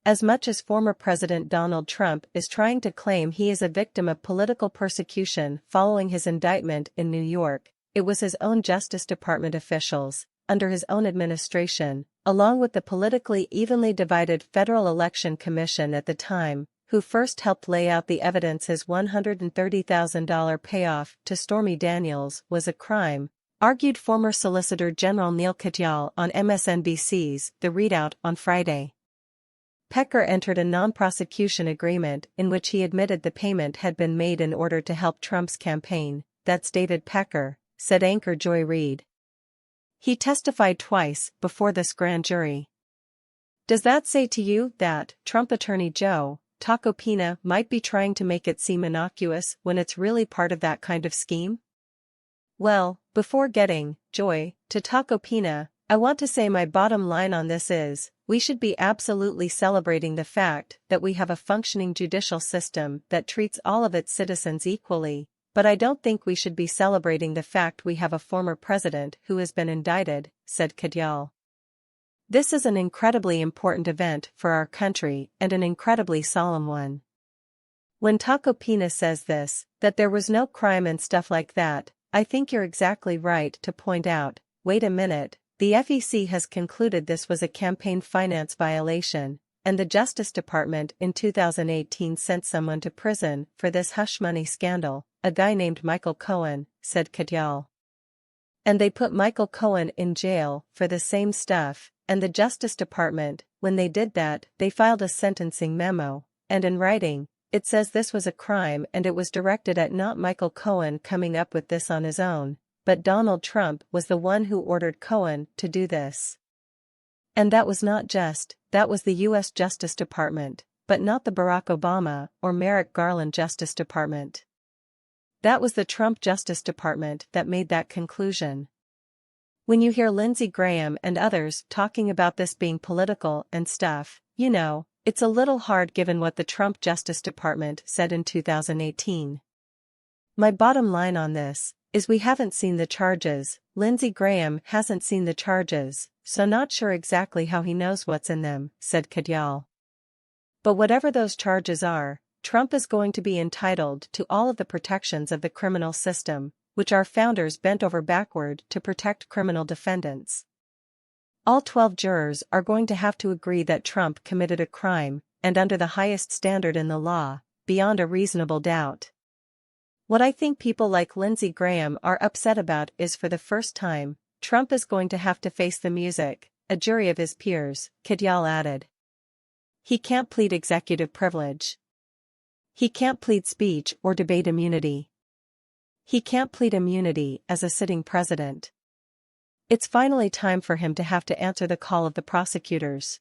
As much as former President Donald Trump is trying to claim he is a victim of political persecution following his indictment in New York, it was his own Justice Department officials, under his own administration, along with the politically evenly divided Federal Election Commission at the time, who first helped lay out the evidence his $130,000 payoff to Stormy Daniels was a crime, argued former Solicitor General Neal Katyal on MSNBC's The ReidOut on Friday. Pecker entered a non-prosecution agreement in which he admitted the payment had been made in order to help Trump's campaign. That's David Pecker, said anchor Joy Reid. He testified twice before this grand jury. Does that say to you that Trump attorney Joe Tacopina might be trying to make it seem innocuous when it's really part of that kind of scheme? Well, before getting, Joy, to Tacopina, I want to say my bottom line on this is, we should be absolutely celebrating the fact that we have a functioning judicial system that treats all of its citizens equally, but I don't think we should be celebrating the fact we have a former president who has been indicted, said Katyal. This is an incredibly important event for our country and an incredibly solemn one. When Tacopina says this, that there was no crime and stuff like that, I think you're exactly right to point out, wait a minute, the FEC has concluded this was a campaign finance violation, and the Justice Department in 2018 sent someone to prison for this hush money scandal, a guy named Michael Cohen, said Katyal. And they put Michael Cohen in jail for the same stuff, and the Justice Department, when they did that, they filed a sentencing memo, and in writing, it says this was a crime and it was directed at not Michael Cohen coming up with this on his own, but Donald Trump was the one who ordered Cohen to do this. And that was that was the U.S. Justice Department, but not the Barack Obama or Merrick Garland Justice Department. That was the Trump Justice Department that made that conclusion. When you hear Lindsey Graham and others talking about this being political and stuff, you know, it's a little hard given what the Trump Justice Department said in 2018. My bottom line on this is we haven't seen the charges, Lindsey Graham hasn't seen the charges, so not sure exactly how he knows what's in them, said Katyal. But whatever those charges are, Trump is going to be entitled to all of the protections of the criminal system, which our founders bent over backward to protect criminal defendants. All 12 jurors are going to have to agree that Trump committed a crime, and under the highest standard in the law, beyond a reasonable doubt. What I think people like Lindsey Graham are upset about is for the first time, Trump is going to have to face the music, a jury of his peers, Katyal added. He can't plead executive privilege. He can't plead speech or debate immunity. He can't plead immunity as a sitting president. It's finally time for him to have to answer the call of the prosecutors.